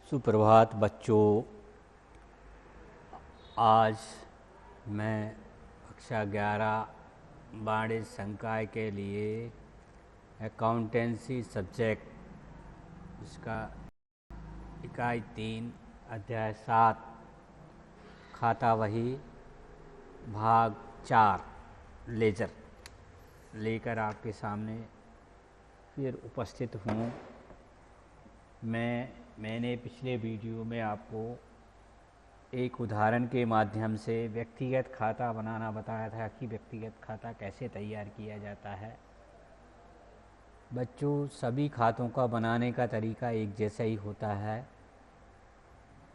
सुप्रभात बच्चों। आज मैं कक्षा 11 वाणिज्य संकाय के लिए अकाउंटेंसी सब्जेक्ट इसका इकाई 3 अध्याय 7 खाता वही भाग 4 लेजर लेकर आपके सामने फिर उपस्थित हूँ। मैंने पिछले वीडियो में आपको एक उदाहरण के माध्यम से व्यक्तिगत खाता बनाना बताया था कि व्यक्तिगत खाता कैसे तैयार किया जाता है। बच्चों, सभी खातों का बनाने का तरीका एक जैसा ही होता है।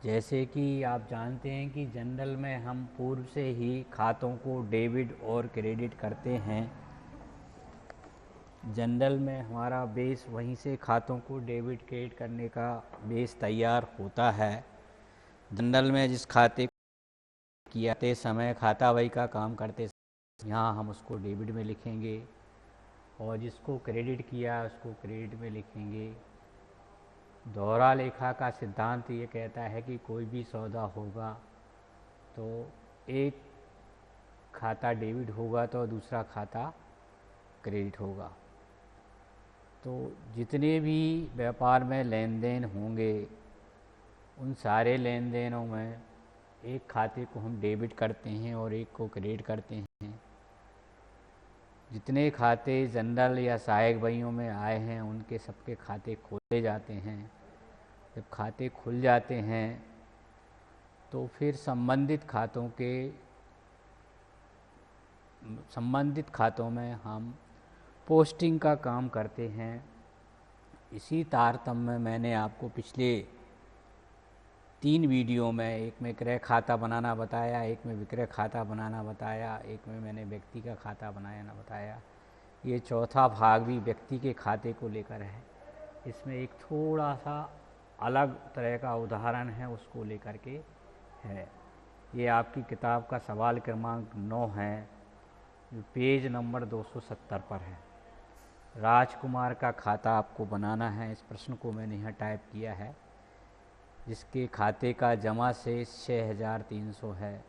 जैसे कि आप जानते हैं कि जनरल में हम पूर्व से ही खातों को डेबिट और क्रेडिट करते हैं। जनरल में हमारा बेस वहीं से खातों को डेबिट क्रेडिट करने का बेस तैयार होता है। जनरल में जिस खाते कियाते समय खाता वही का काम करते यहाँ हम उसको डेबिट में लिखेंगे और जिसको क्रेडिट किया उसको क्रेडिट में लिखेंगे। दोहरा लेखा का सिद्धांत ये कहता है कि कोई भी सौदा होगा तो एक खाता डेबिट होगा तो दूसरा खाता क्रेडिट होगा। तो जितने भी व्यापार में लेन देन होंगे उन सारे लेन देनों में एक खाते को हम डेबिट करते हैं और एक को क्रेडिट करते हैं। जितने खाते जनरल या सहायक बहियों में आए हैं उनके सबके खाते खोले जाते हैं। जब खाते खुल जाते हैं तो फिर संबंधित खातों में हम पोस्टिंग का काम करते हैं। इसी तारतम्य में मैंने आपको पिछले 3 वीडियो में, एक में क्रय खाता बनाना बताया, एक में विक्रय खाता बनाना बताया, एक में मैंने व्यक्ति का खाता बनाना बताया। ये चौथा भाग भी व्यक्ति के खाते को लेकर है। इसमें एक थोड़ा सा अलग तरह का उदाहरण है, उसको लेकर के है। ये आपकी किताब का सवाल क्रमांक 9 है, जो पेज नंबर 270 पर है। राजकुमार का खाता आपको बनाना है। इस प्रश्न को मैंने यहाँ टाइप किया है, जिसके खाते का जमा शेष 6300 है।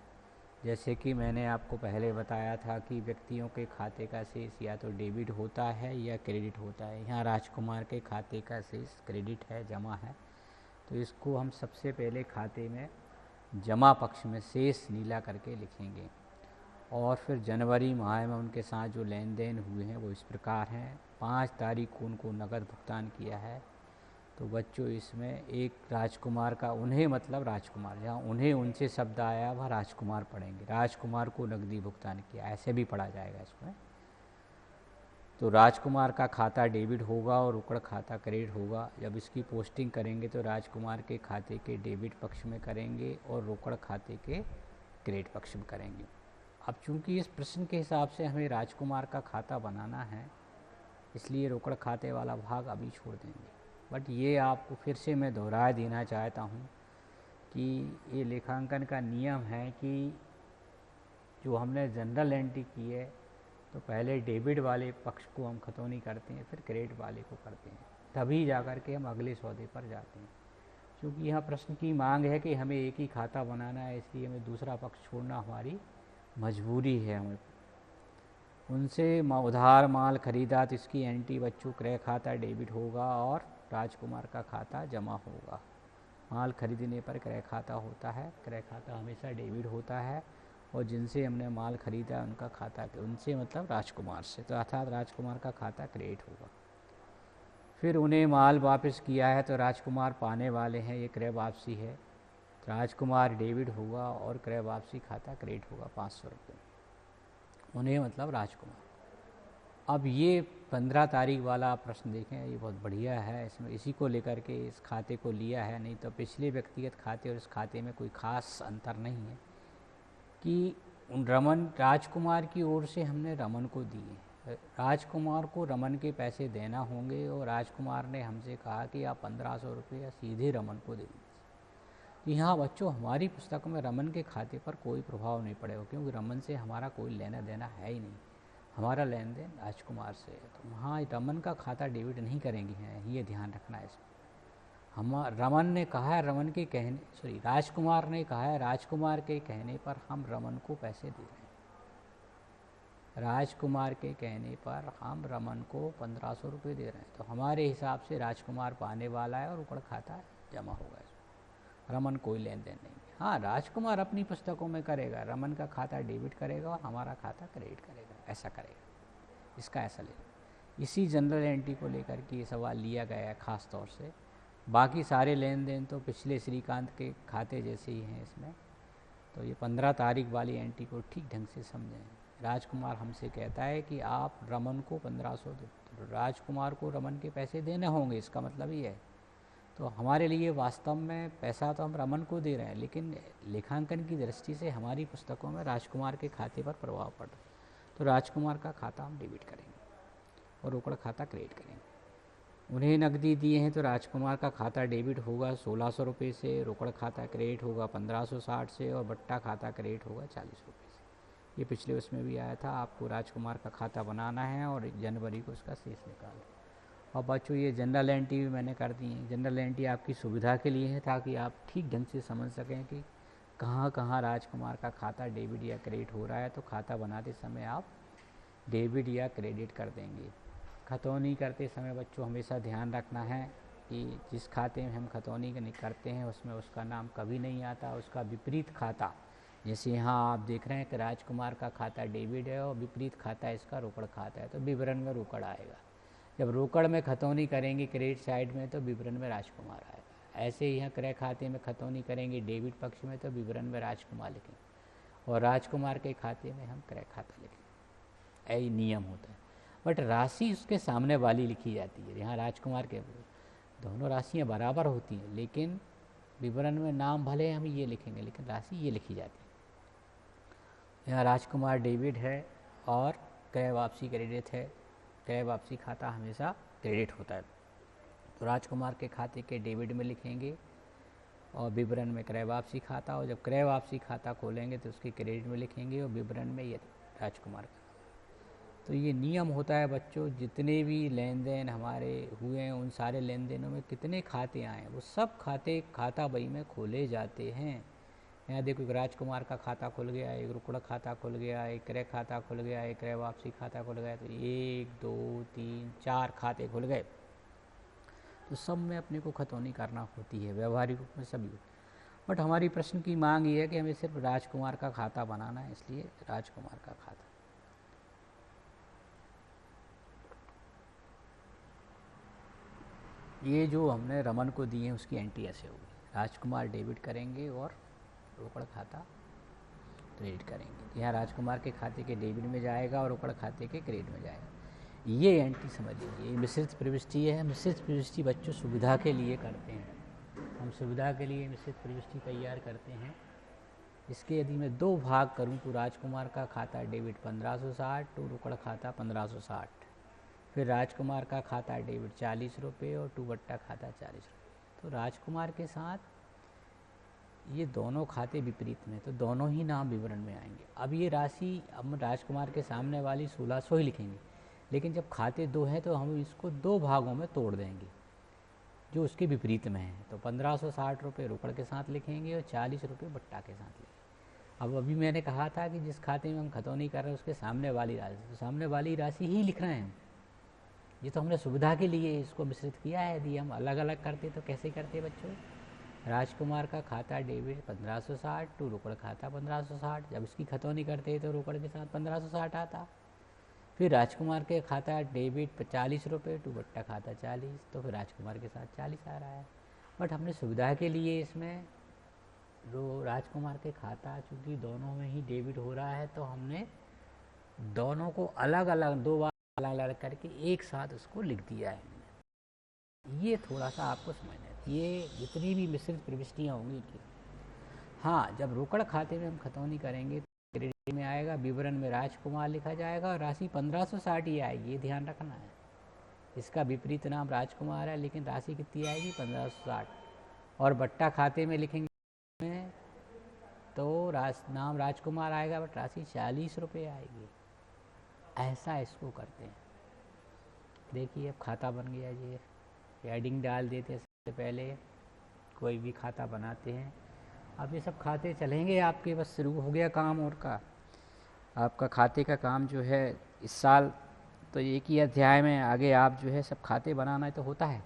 जैसे कि मैंने आपको पहले बताया था कि व्यक्तियों के खाते का शेष या तो डेबिट होता है या क्रेडिट होता है। यहाँ राजकुमार के खाते का शेष क्रेडिट है, जमा है। तो इसको हम सबसे पहले खाते में जमा पक्ष में शेष नीला करके लिखेंगे और फिर जनवरी माह में उनके साथ जो लेन देन हुए हैं वो इस प्रकार हैं। 5 तारीख को उनको नकद भुगतान किया है। तो बच्चों, इसमें एक राजकुमार का उन्हें मतलब राजकुमार, जहाँ उन्हें उनसे शब्द आया वह राजकुमार पढ़ेंगे। राजकुमार को नकदी भुगतान किया, ऐसे भी पढ़ा जाएगा इसमें। तो राजकुमार का खाता डेबिट होगा और रोकड़ खाता क्रेडिट होगा। जब इसकी पोस्टिंग करेंगे तो राजकुमार के खाते के डेबिट पक्ष में करेंगे और रोकड़ खाते के क्रेडिट पक्ष में करेंगे। अब चूंकि इस प्रश्न के हिसाब से हमें राजकुमार का खाता बनाना है, इसलिए रोकड़ खाते वाला भाग अभी छोड़ देंगे। बट ये आपको फिर से मैं दोहरा देना चाहता हूँ कि ये लेखांकन का नियम है कि जो हमने जनरल एंट्री की है तो पहले डेबिट वाले पक्ष को हम खतौनी करते हैं, फिर क्रेडिट वाले को करते हैं, तभी जाकर के हम अगले सौदे पर जाते हैं। क्योंकि यहाँ प्रश्न की मांग है कि हमें एक ही खाता बनाना है, इसलिए हमें दूसरा पक्ष छोड़ना हमारी मजबूरी है। हमें उनसे उधार माल खरीदा तो इसकी एंट्री बच्चों क्रय खाता डेबिट होगा और राजकुमार का खाता जमा होगा। माल खरीदने पर क्रय खाता होता है, क्रय खाता हमेशा डेबिट होता है और जिनसे हमने माल खरीदा उनका खाता, उनसे मतलब राजकुमार से, तो अर्थात राजकुमार का खाता क्रेडिट होगा। फिर उन्हें माल वापस किया है तो राजकुमार पाने वाले हैं, ये क्रय वापसी है। राजकुमार डेबिट होगा और क्रय वापसी खाता क्रेडिट होगा 500 रुपये, उन्हें मतलब राजकुमार। अब ये 15 तारीख वाला प्रश्न देखें, ये बहुत बढ़िया है। इसमें इसी को लेकर के इस खाते को लिया है, नहीं तो पिछले व्यक्तिगत खाते और इस खाते में कोई खास अंतर नहीं है कि रमन राजकुमार की ओर से हमने रमन को दिए। राजकुमार को रमन के पैसे देना होंगे और राजकुमार ने हमसे कहा कि आप 1500 रुपये सीधे रमन को दे दीजिए। तो यहाँ बच्चों हमारी पुस्तक में रमन के खाते पर कोई प्रभाव नहीं पड़ेगा, क्योंकि रमन से हमारा कोई लेना देना है ही नहीं, हमारा लेन देन राजकुमार से है। तो वहाँ रमन का खाता डेबिट नहीं करेंगे हैं, ये ध्यान रखना है इसमें। रमन ने कहा है, राजकुमार ने कहा है, राजकुमार के कहने पर हम रमन को पैसे दे रहे हैं। राजकुमार के कहने पर हम रमन को 1500 रुपये दे रहे हैं, तो हमारे हिसाब से राजकुमार पाने वाला है और उकड़ खाता जमा होगा। रमन कोई लेन देन नहीं है। हाँ, राजकुमार अपनी पुस्तकों में करेगा, रमन का खाता डेबिट करेगा और हमारा खाता क्रेडिट करेगा, ऐसा करेगा, इसका ऐसा ले। इसी जनरल एंट्री को लेकर के ये सवाल लिया गया है ख़ास तौर से। बाकी सारे लेन देन तो पिछले श्रीकांत के खाते जैसे ही हैं इसमें। तो ये 15 तारीख वाली एंट्री को ठीक ढंग से समझें। राजकुमार हमसे कहता है कि आप रमन को 1500 दो, तो राजकुमार को रमन के पैसे देने होंगे, इसका मतलब ये है। तो हमारे लिए वास्तव में पैसा तो हम रमन को दे रहे हैं, लेकिन लेखांकन की दृष्टि से हमारी पुस्तकों में राजकुमार के खाते पर प्रभाव पड़ रहा है। तो राजकुमार का खाता हम डेबिट करेंगे और रोकड़ खाता क्रेडिट करेंगे। उन्हें नकदी दिए हैं तो राजकुमार का खाता डेबिट होगा 1600 रुपये से, रोकड़ खाता क्रेडिट होगा 1560 से और बट्टा खाता क्रेडिट होगा 40 रुपये से। ये पिछले उसमें भी आया था। आपको राजकुमार का खाता बनाना है और जनवरी को उसका शेष निकालना। और बच्चों, ये जनरल एंट्री भी मैंने कर दी है। जनरल एंट्री आपकी सुविधा के लिए है, ताकि आप ठीक ढंग से समझ सकें कि कहाँ कहाँ राजकुमार का खाता डेबिट या क्रेडिट हो रहा है। तो खाता बनाते समय आप डेबिट या क्रेडिट कर देंगे। खतौनी करते समय बच्चों हमेशा ध्यान रखना है कि जिस खाते में हम खतौनी करते हैं उसमें उसका नाम कभी नहीं आता, उसका विपरीत खाता। जैसे यहाँ आप देख रहे हैं कि राजकुमार का खाता डेबिट है और विपरीत खाता इसका रोकड़ खाता है, तो विवरण में रोकड़ आएगा। जब रोकड़ में खतौनी करेंगे क्रेडिट साइड में तो विवरण में राजकुमार आएगा। ऐसे ही यहाँ क्रय खाते में खतौनी करेंगे डेबिट पक्ष में तो विवरण में राजकुमार लिखेंगे और राजकुमार के खाते में हम क्रय खाता लिखेंगे। यही नियम होता है। बट राशि उसके सामने वाली लिखी जाती है। यहाँ राजकुमार के दोनों राशियाँ बराबर होती हैं, लेकिन विवरण में नाम भले हम ये लिखेंगे लेकिन राशि ये लिखी जाती है। यहाँ राजकुमार डेबिट है और क्रय वापसी क्रेडिट है। क्रय वापसी खाता हमेशा क्रेडिट होता है, तो राजकुमार के खाते के डेबिट में लिखेंगे और विवरण में क्रय वापसी खाता। और जब क्रय वापसी खाता खोलेंगे तो उसके क्रेडिट में लिखेंगे और विवरण में ये राजकुमार का। तो ये नियम होता है बच्चों। जितने भी लेन देन हमारे हुए हैं उन सारे लेन देनों में कितने खाते आए वो सब खाते खाता बही में खोले जाते हैं। यहाँ देखो, एक राजकुमार का खाता खुल गया, एक रोकड़ खाता खुल गया, एक क्रय खाता खुल गया, एक क्रय वापसी खाता खुल गया। तो 1 2 3 4 खाते खुल गए। तो सब में अपने को खतौनी करना होती है, व्यवहारिक रूप में सभी। बट हमारी प्रश्न की मांग ये है कि हमें सिर्फ राजकुमार का खाता बनाना है, इसलिए राजकुमार का खाता। ये जो हमने रमन को दिए हैं उसकी एंट्री ऐसे होगी। राजकुमार डेबिट करेंगे और रोकड़ खाता क्रेडिट करेंगे। यहाँ राजकुमार के खाते के डेबिट में जाएगा और रोकड़ खाते के क्रेडिट में जाएगा। ये एंट्री समझ लीजिए। मिश्रित प्रविष्टि है। मिश्रित प्रविष्टि बच्चों सुविधा के लिए करते हैं हम, सुविधा के लिए मिश्रित प्रविष्टि तैयार करते हैं। इसके यदि मैं 2 भाग करूँ तो राजकुमार का खाता डेबिट 1560 टू रोकड़ खाता 1560, फिर राजकुमार का खाता डेबिट 40 रुपये और टू बट्टा खाता 40 रुपये। तो राजकुमार के साथ ये दोनों खाते विपरीत में, तो दोनों ही नाम विवरण में आएंगे। अब ये राशि हम राजकुमार के सामने वाली 1600 ही लिखेंगे, लेकिन जब खाते 2 हैं तो हम इसको 2 भागों में तोड़ देंगे जो उसके विपरीत में है। तो 1560 रुपये रोकड़ के साथ लिखेंगे और 40 रुपये बट्टा के साथ लिखेंगे। अब अभी मैंने कहा था कि जिस खाते में हम खतौनी कर रहे हैं उसके सामने वाली राशि, तो सामने वाली राशि ही लिख रहे हैं। ये तो हमने सुविधा के लिए इसको मिश्रित किया है। यदि हम अलग अलग करते तो कैसे करते बच्चों? राजकुमार का खाता डेबिट 1560 टू रोकड़ खाता 1560। जब इसकी खतौनी करते तो रोकड़ के साथ 1560 आता। फिर राजकुमार के खाता डेबिट 40 रुपये टू बट्टा खाता 40, तो फिर राजकुमार के साथ 40 आ रहा है। बट हमने सुविधा के लिए इसमें जो राजकुमार के खाता चूँकि दोनों में ही डेबिट हो रहा है तो हमने दोनों को अलग अलग 2 बार अलग अलग करके एक साथ उसको लिख दिया है। ये थोड़ा सा आपको समझना है। ये जितनी भी मिश्रित प्रविष्टियाँ होंगी इनकी, हाँ, जब रोकड़ खाते में हम खतौनी करेंगे तो क्रेडिट में आएगा, विवरण में राजकुमार लिखा जाएगा और राशि 1560 ही आएगी। ये ध्यान रखना है। इसका विपरीत नाम राजकुमार है लेकिन राशि कितनी आएगी? 1560। और बट्टा खाते में लिखेंगे तो नाम राजकुमार आएगा बट राशि 40 रुपये आएगी। ऐसा इसको करते हैं। देखिए अब खाता बन गया। ये हेडिंग डाल देते सबसे पहले कोई भी खाता बनाते हैं। अब ये सब खाते चलेंगे आपके, बस शुरू हो गया काम और का आपका खाते का काम जो है इस साल तो एक ही अध्याय में आगे आप जो है सब खाते बनाना तो होता है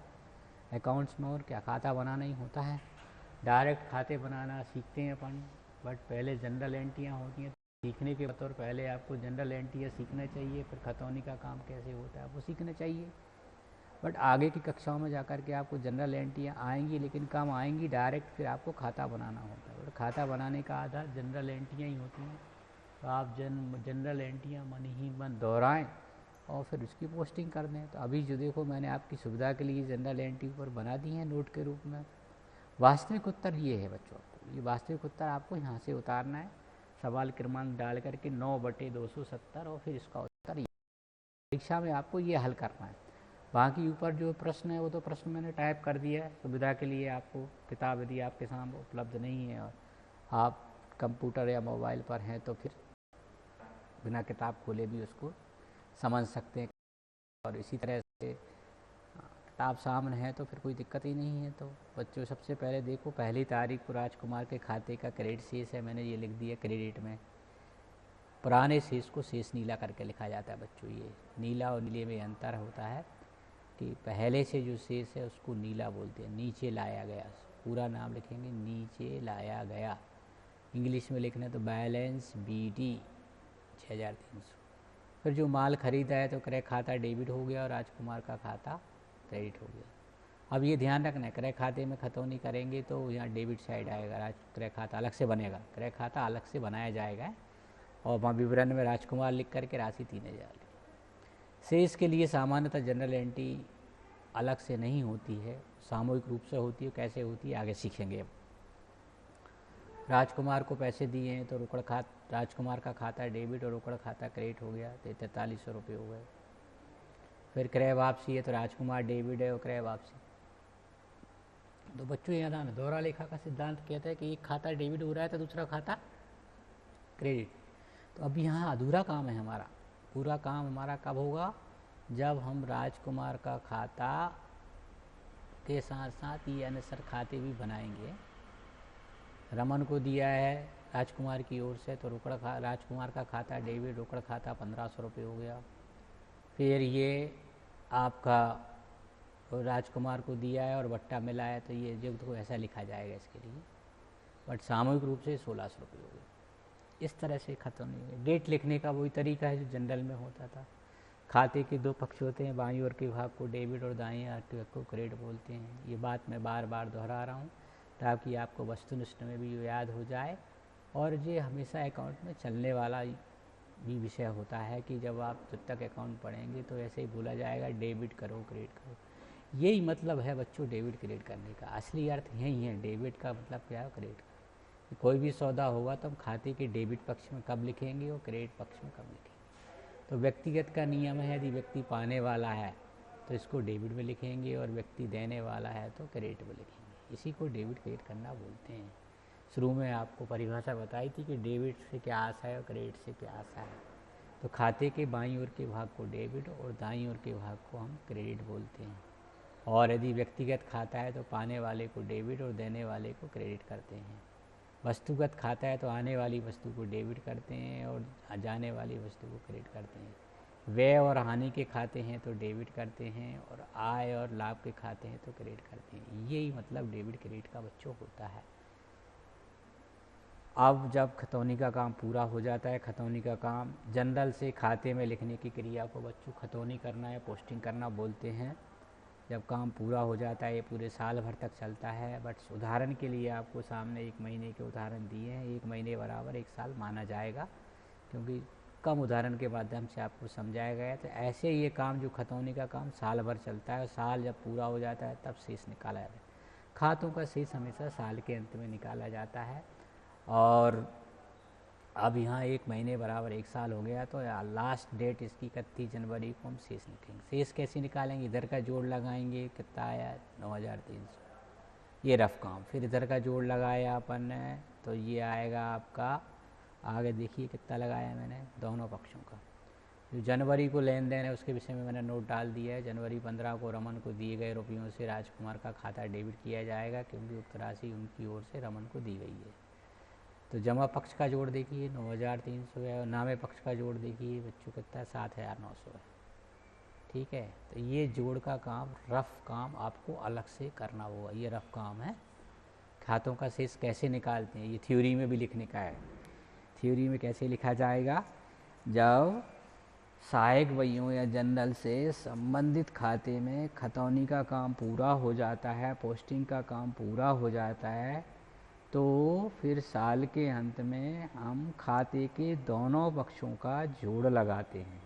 अकाउंट्स में, और क्या खाता बनाना ही होता है। डायरेक्ट खाते बनाना सीखते हैं अपन, बट पहले जनरल एंट्रियाँ होती हैं। सीखने के बतौर पहले आपको जनरल एंट्रियाँ सीखना चाहिए, फिर खतौनी का काम कैसे होता है वो सीखना चाहिए। बट आगे की कक्षाओं में जाकर के आपको जनरल एंट्रियाँ आएंगी, लेकिन काम आएंगी डायरेक्ट फिर आपको खाता बनाना होता है, और खाता बनाने का आधार जनरल एंट्रियाँ ही होती हैं। तो आप जनरल एंट्रियाँ मन ही मन दोहराएँ और फिर उसकी पोस्टिंग कर दें। तो अभी जो देखो मैंने आपकी सुविधा के लिए जनरल एंट्री पर बना दी है नोट के रूप में। वास्तविक उत्तर ये है बच्चों, ये वास्तविक उत्तर आपको यहाँ से उतारना है, सवाल क्रमांक डाल करके 9/270, और फिर इसका उत्तर परीक्षा में आपको ये हल करना है। बाकी ऊपर जो प्रश्न है वो तो प्रश्न मैंने टाइप कर दिया है सुविधा के लिए। आपको किताब यदि आपके सामने उपलब्ध नहीं है और आप कंप्यूटर या मोबाइल पर हैं तो फिर बिना किताब खोले भी उसको समझ सकते हैं। और इसी तरह से किताब सामने है तो फिर कोई दिक्कत ही नहीं है। तो बच्चों सबसे पहले देखो, पहली तारीख को राजकुमार के खाते का क्रेडिट शेष है, मैंने ये लिख दिया क्रेडिट में। पुराने शेष को शेष नीला करके लिखा जाता है बच्चों। ये नीला और नीले में अंतर होता है कि पहले से जो शेष है उसको नीला बोलते हैं, नीचे लाया गया, पूरा नाम लिखेंगे नीचे लाया गया। इंग्लिश में लिखना है तो बैलेंस BD 6300। फिर जो माल खरीदा है तो क्रय खाता डेबिट हो गया और राजकुमार का खाता क्रेडिट हो गया। अब ये ध्यान रखना है, क्रय खाते में खतौनी करेंगे तो यहाँ डेबिट साइड आएगा, क्रय खाता अलग से बनेगा, क्रय खाता अलग से बनाया जाएगा और वहाँ विवरण में राजकुमार लिख करके राशि 3000। शेष के लिए सामान्यतः जनरल एंट्री अलग से नहीं होती है, सामूहिक रूप से होती है। कैसे होती है आगे सीखेंगे। अब राजकुमार को पैसे दिए हैं तो राजकुमार का खाता डेबिट और रोकड़ खाता क्रेडिट हो गया, तो 4300 रुपये हो गए। फिर क्रय वापसी है तो राजकुमार डेबिट है और क्रय वापसी। तो बच्चों यहाँ ना दोहरा लेखा का सिद्धांत कहता है कि एक खाता डेबिट हो रहा है तो दूसरा खाता क्रेडिट। तो अब यहाँ अधूरा काम है हमारा, पूरा काम हमारा कब होगा, जब हम राजकुमार का खाता के साथ साथ ये अनुसार खाते भी बनाएंगे। रमन को दिया है राजकुमार की ओर से तो राजकुमार का खाता डेबिट, रोकड़ खाता 1500 रुपये हो गया। फिर ये आपका राजकुमार को दिया है और बट्टा मिला है तो ये जो को ऐसा लिखा जाएगा इसके लिए, बट सामूहिक रूप से 1600 रुपये हो गए। इस तरह से खत्म नहीं है। डेट लिखने का वही तरीका है जो जनरल में होता था। खाते के दो पक्ष होते हैं, बाईं ओर के भाग को डेबिट और दाईं ओर के भाग को क्रेडिट बोलते हैं। ये बात मैं बार बार दोहरा रहा हूँ ताकि आपको वस्तुनिष्ठ में भी याद हो जाए, और ये हमेशा अकाउंट में चलने वाला भी विषय होता है कि जब तक अकाउंट पढ़ेंगे तो ऐसे ही बोला जाएगा डेबिट करो क्रेडिट करो। यही मतलब है बच्चों डेबिट क्रेडिट करने का, असली अर्थ यही है। डेबिट का मतलब क्या है, क्रेडिट का। कोई भी सौदा होगा तो हम खाते के डेबिट पक्ष में कब लिखेंगे और क्रेडिट पक्ष में कब लिखेंगे। तो व्यक्तिगत का नियम है, यदि व्यक्ति पाने वाला है तो इसको डेबिट में लिखेंगे और व्यक्ति देने वाला है तो क्रेडिट में लिखेंगे। इसी को डेबिट क्रेडिट करना बोलते हैं। शुरू में आपको परिभाषा बताई थी कि डेबिट से क्या आशा है और क्रेडिट से क्या आशा है। तो खाते के बाईं ओर के भाग को डेबिट और दाईं ओर के भाग को हम क्रेडिट बोलते हैं। और यदि व्यक्तिगत खाता है तो पाने वाले को डेबिट और देने वाले को क्रेडिट करते हैं। वस्तुगत खाता है तो आने वाली वस्तु को डेबिट करते हैं और जाने वाली वस्तु को क्रेडिट करते हैं। व्यय और हानि के खाते हैं तो डेबिट करते हैं और आय और लाभ के खाते हैं तो क्रेडिट करते हैं। यही मतलब डेबिट क्रेडिट का बच्चों होता है। अब जब खतौनी का काम पूरा हो जाता है, खतौनी का काम जनरल से खाते में लिखने की क्रिया को बच्चों खतौनी करना या पोस्टिंग करना बोलते हैं। जब काम पूरा हो जाता है ये पूरे साल भर तक चलता है। बट उदाहरण के लिए आपको सामने 1 महीने के उदाहरण दिए हैं। 1 महीने बराबर 1 साल माना जाएगा क्योंकि कम उदाहरण के माध्यम से आपको समझाया गया है। तो ऐसे ये काम जो खतौनी का काम साल भर चलता है, साल जब पूरा हो जाता है तब शेष निकाला जाता है। खातों का शेष हमेशा साल के अंत में निकाला जाता है। और अब यहाँ 1 महीने बराबर 1 साल हो गया तो लास्ट डेट इसकी 31 जनवरी को हम शेष निकालेंगे। शेष कैसे निकालेंगे, इधर का जोड़ लगाएंगे, कितना आया 9300, ये रफ काम। फिर इधर का जोड़ लगाया अपन ने तो ये आएगा आपका, आगे देखिए कितना लगाया मैंने दोनों पक्षों का, जो जनवरी को लेन देन है उसके विषय में मैंने नोट डाल दिया है। जनवरी 15 को रमन को दिए गए रुपयों से राजकुमार का खाता डेबिट किया जाएगा, क्योंकि उक्त राशि उनकी ओर से रमन को दी गई है। तो जमा पक्ष का जोड़ देखिए 9,300 है, और नामे पक्ष का जोड़ देखिए बच्चों कितना है 7,900 है। ठीक है, तो ये जोड़ का काम, रफ काम आपको अलग से करना होगा। ये रफ काम है। खातों का शेष कैसे निकालते हैं ये थ्योरी में भी लिखने का है। थ्योरी में कैसे लिखा जाएगा, जब सहायक बहियों या जनरल से संबंधित खाते में खतौनी का काम पूरा हो जाता है, पोस्टिंग का काम पूरा हो जाता है, तो फिर साल के अंत में हम खाते के दोनों पक्षों का जोड़ लगाते हैं।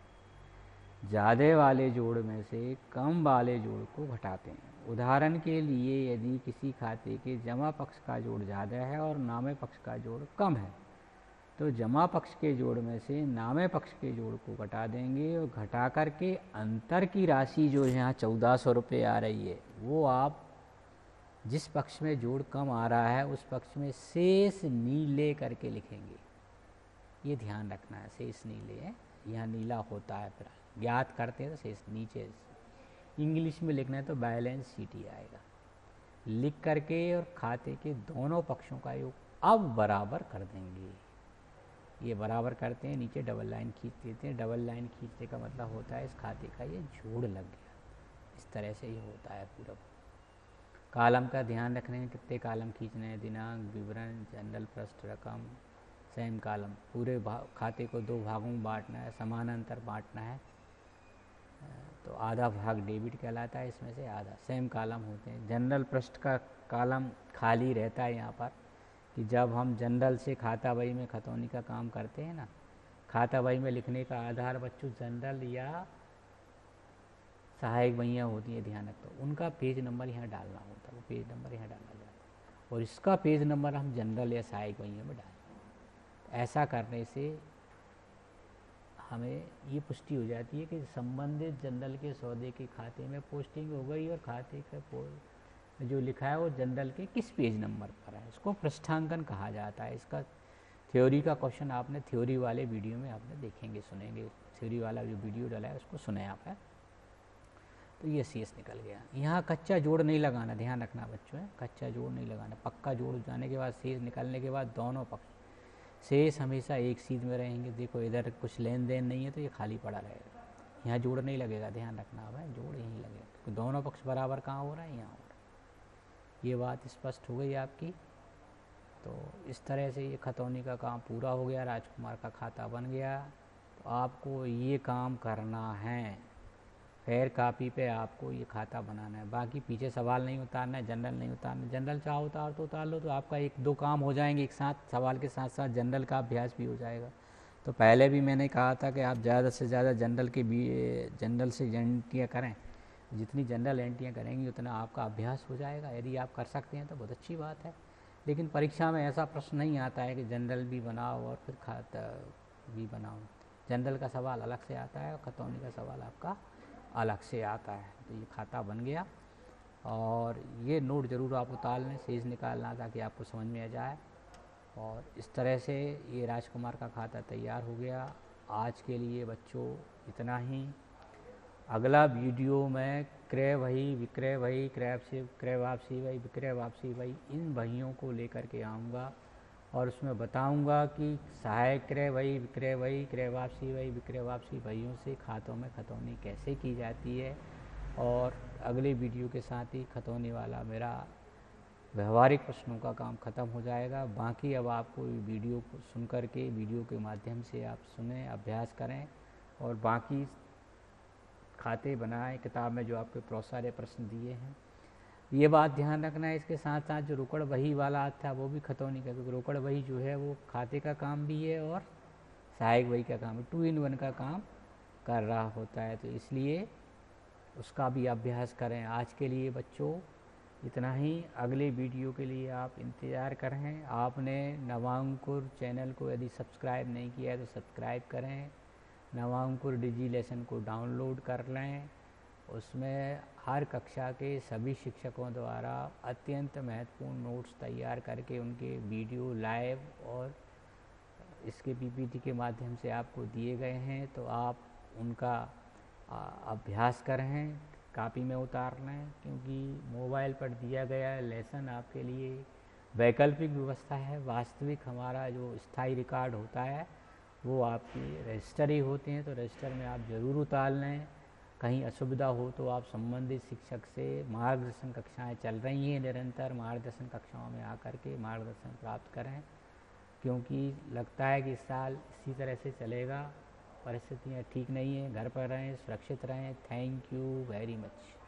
ज़्यादा वाले जोड़ में से कम वाले जोड़ को घटाते हैं। उदाहरण के लिए यदि किसी खाते के जमा पक्ष का जोड़ ज़्यादा है और नामे पक्ष का जोड़ कम है, तो जमा पक्ष के जोड़ में से नामे पक्ष के जोड़ को घटा देंगे, और घटा कर के अंतर की राशि जो यहाँ 1,400 रुपये आ रही है, वो आप जिस पक्ष में जोड़ कम आ रहा है उस पक्ष में शेष नीले करके लिखेंगे। ये ध्यान रखना है, शेष नीले है, यहाँ नीला होता है, फिर ज्ञात करते हैं तो शेष नीचे। इंग्लिश में लिखना है तो बैलेंस शीट ही आएगा। लिख करके और खाते के दोनों पक्षों का योग अब बराबर कर देंगे। ये बराबर करते हैं, नीचे डबल लाइन खींच देते हैं। डबल लाइन खींचने का मतलब होता है इस खाते का ये जोड़ लग गया। इस तरह से ये होता है पूरा। कॉलम का ध्यान रखने हैं, कितने कॉलम खींचने हैं, दिनांक, विवरण, जनरल पृष्ठ, रकम, सेम कॉलम। पूरे खाते को 2 भागों में बांटना है, समानांतर बांटना है। तो आधा भाग डेबिट कहलाता है, इसमें से आधा सेम कॉलम होते हैं। जनरल पृष्ठ का कॉलम खाली रहता है यहाँ पर, कि जब हम जनरल से खाता बही में खतौनी का काम करते हैं ना, खाता बही में लिखने का आधार बच्चों जनरल या सहायक बहियाँ होती है, ध्यान रखो, उनका पेज नंबर यहाँ डालना होता है। वो पेज नंबर यहाँ डाला जाता है, और इसका पेज नंबर हम जनरल या सहायक बहियों में डालें। ऐसा करने से हमें ये पुष्टि हो जाती है कि संबंधित जनरल के सौदे के खाते में पोस्टिंग हो गई, और खाते का जो लिखा है वो जनरल के किस पेज नंबर पर है। इसको पृष्ठांकन कहा जाता है। इसका थ्योरी का क्वेश्चन आपने थ्योरी वाले वीडियो में आपने देखेंगे, सुनेंगे। थ्योरी वाला जो वीडियो डाला है उसको सुने आप है। तो ये शेष निकल गया। यहाँ कच्चा जोड़ नहीं लगाना, ध्यान रखना बच्चों है, कच्चा जोड़ नहीं लगाना। पक्का जोड़ जाने के बाद शेष निकलने के बाद दोनों पक्ष शेष हमेशा एक सीध में रहेंगे। देखो इधर कुछ लेन देन नहीं है तो ये खाली पड़ा रहेगा, यहाँ जोड़ नहीं लगेगा, ध्यान रखना है, जोड़ यहीं लगेगा, क्योंकि दोनों पक्ष बराबर कहाँ हो रहा है, यहाँ हो रहा है। ये बात स्पष्ट हो गई आपकी। तो इस तरह से ये खतौनी का काम पूरा हो गया, राजकुमार का खाता बन गया। तो आपको ये काम करना है, फेयर कापी पे आपको ये खाता बनाना है। बाकी पीछे सवाल नहीं उतारना है, जनरल नहीं उतारना। जनरल चाहो उतार तो उतार लो, तो आपका 1-2 काम हो जाएंगे एक साथ, सवाल के साथ साथ जनरल का अभ्यास भी हो जाएगा। तो पहले भी मैंने कहा था कि आप ज़्यादा से ज़्यादा जनरल से एंट्रियाँ करें। जितनी जनरल एंट्रियाँ करेंगी उतना आपका अभ्यास हो जाएगा। यदि आप कर सकते हैं तो बहुत अच्छी बात है। लेकिन परीक्षा में ऐसा प्रश्न नहीं आता है कि जनरल भी बनाओ और फिर खाता भी बनाओ। जनरल का सवाल अलग से आता है और खतौनी का सवाल आपका अलग से आता है। तो ये खाता बन गया, और ये नोट ज़रूर आप उतार लें, शेष निकालना, ताकि आपको समझ में आ जाए। और इस तरह से ये राजकुमार का खाता तैयार हो गया। आज के लिए बच्चों इतना ही। अगला वीडियो में क्रय बही, विक्रय बही, क्रय वापसी बही, विक्रय वापसी बही, इन बहियों को लेकर के आऊँगा, और उसमें बताऊंगा कि सहायक क्रय बही, विक्रय बही, क्रय वापसी बही, विक्रय वापसी बहियों से खातों में खतौनी कैसे की जाती है। और अगले वीडियो के साथ ही खतौनी वाला मेरा व्यवहारिक प्रश्नों का काम ख़त्म हो जाएगा। बाकी अब आपको वीडियो को सुन कर के, वीडियो के माध्यम से आप सुने, अभ्यास करें, और बाकी खाते बनाएं। किताब में जो आपके बहुत सारे प्रश्न दिए हैं, ये बात ध्यान रखना है। इसके साथ साथ जो रोकड़ बही वाला था वो भी खतौनी का, क्योंकि रोकड़ बही जो है वो खाते का काम भी है और सहायक बही का काम है, 2 in 1 का काम कर रहा होता है। तो इसलिए उसका भी अभ्यास करें। आज के लिए बच्चों इतना ही। अगले वीडियो के लिए आप इंतज़ार करें। आपने नवांकुर चैनल को यदि सब्सक्राइब नहीं किया है तो सब्सक्राइब करें। नवांकुर डिजी लेसन को डाउनलोड कर लें। उसमें हर कक्षा के सभी शिक्षकों द्वारा अत्यंत महत्वपूर्ण नोट्स तैयार करके उनके वीडियो लाइव और इसके पीपीटी के माध्यम से आपको दिए गए हैं। तो आप उनका अभ्यास करें, कॉपी में उतार लें, क्योंकि मोबाइल पर दिया गया लेसन आपके लिए वैकल्पिक व्यवस्था है। वास्तविक हमारा जो स्थायी रिकॉर्ड होता है वो आपकी रजिस्टर ही होते हैं, तो रजिस्टर में आप ज़रूर उतार लें। कहीं असुविधा हो तो आप संबंधित शिक्षक से, मार्गदर्शन कक्षाएं चल रही हैं निरंतर, मार्गदर्शन कक्षाओं में आकर के मार्गदर्शन प्राप्त करें, क्योंकि लगता है कि इस साल इसी तरह से चलेगा। परिस्थितियाँ ठीक नहीं हैं, घर पर रहें, सुरक्षित रहें। Thank you very much.